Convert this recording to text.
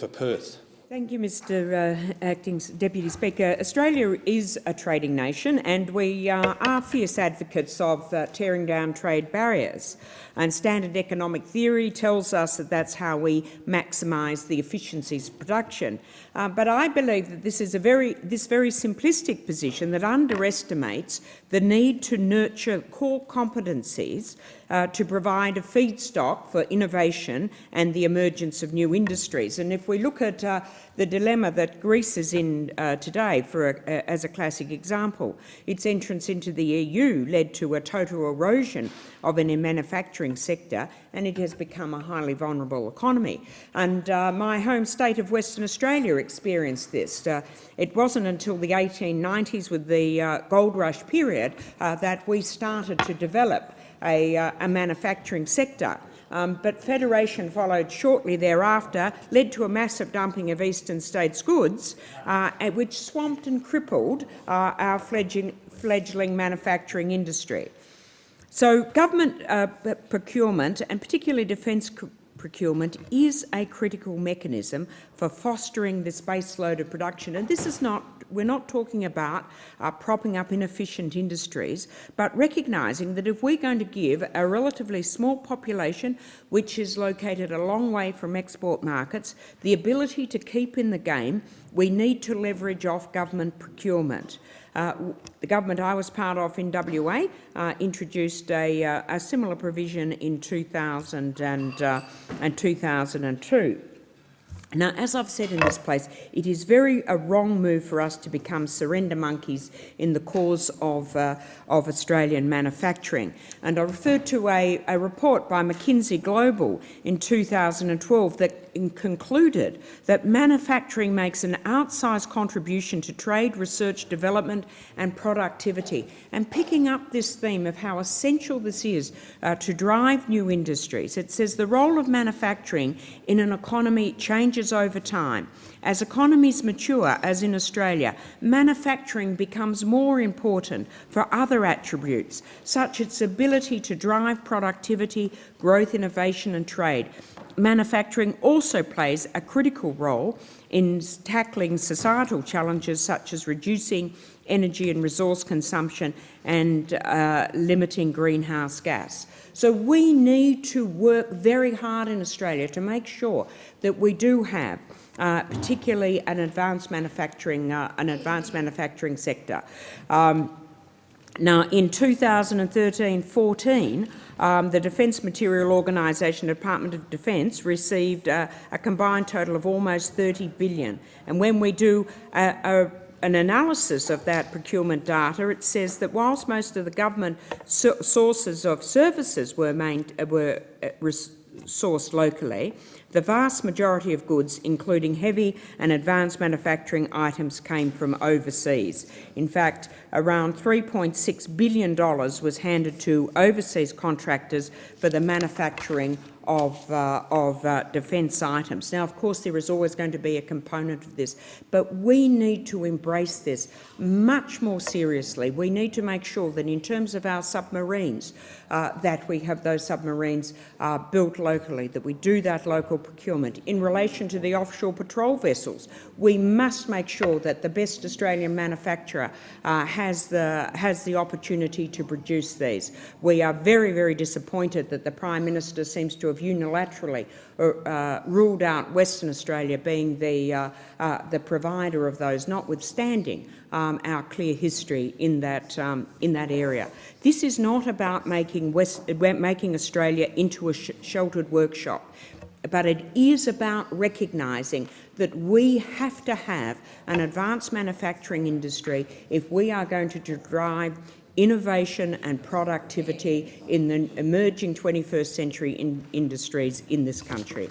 for Perth. Thank you, Mr Acting Deputy Speaker. Australia is a trading nation and we are fierce advocates of tearing down trade barriers. And standard economic theory tells us that that's how we maximise the efficiencies of production. But I believe that this is this very simplistic position that underestimates the need to nurture core competencies to provide a feedstock for innovation and the emergence of new industries. And if we look at the dilemma that Greece is in today, as a classic example, its entrance into the EU led to a total erosion of an manufacturing sector, and it has become a highly vulnerable economy. And my home state of Western Australia experienced this. It wasn't until the 1890s, with the gold rush period, that we started to develop a manufacturing sector. But Federation followed shortly thereafter, led to a massive dumping of eastern states' goods, which swamped and crippled our fledgling manufacturing industry. So government procurement, and particularly defence procurement, is a critical mechanism for fostering this baseload of production. And this is not, we're not talking about propping up inefficient industries, but recognising that if we're going to give a relatively small population, which is located a long way from export markets, the ability to keep in the game, we need to leverage off government procurement. The government I was part of in WA introduced a similar provision in 2000 and 2002. Now, as I've said in this place, it is a wrong move for us to become surrender monkeys in the cause of Australian manufacturing. And I referred to a report by McKinsey Global in 2012 that concluded that manufacturing makes an outsized contribution to trade, research, development and productivity. And picking up this theme of how essential this is to drive new industries, it says the role of manufacturing in an economy changes over time. As economies mature, as in Australia, manufacturing becomes more important for other attributes, such as its ability to drive productivity, growth, innovation and trade. Manufacturing also plays a critical role in tackling societal challenges such as reducing energy and resource consumption and limiting greenhouse gas. So we need to work very hard in Australia to make sure that we do have particularly an advanced manufacturing sector. Now, in 2013-14, the Defence Material Organisation, Department of Defence, received a combined total of almost $30 billion. And when we do an analysis of that procurement data, it says that whilst most of the government sources of services were sourced locally, the vast majority of goods, including heavy and advanced manufacturing items, came from overseas. In fact, around $3.6 billion was handed to overseas contractors for the manufacturing of defence items. Now, of course, there is always going to be a component of this, but we need to embrace this much more seriously. We need to make sure that in terms of our submarines, that we have those submarines built locally, that we do that local procurement. In relation to the offshore patrol vessels, we must make sure that the best Australian manufacturer has the opportunity to produce these. We are very, very disappointed that the Prime Minister seems to have unilaterally ruled out Western Australia being the provider of those, notwithstanding our clear history in that area. This is not about making Australia into a sheltered workshop, but it is about recognising that we have to have an advanced manufacturing industry if we are going to drive innovation and productivity in the emerging 21st century industries in this country.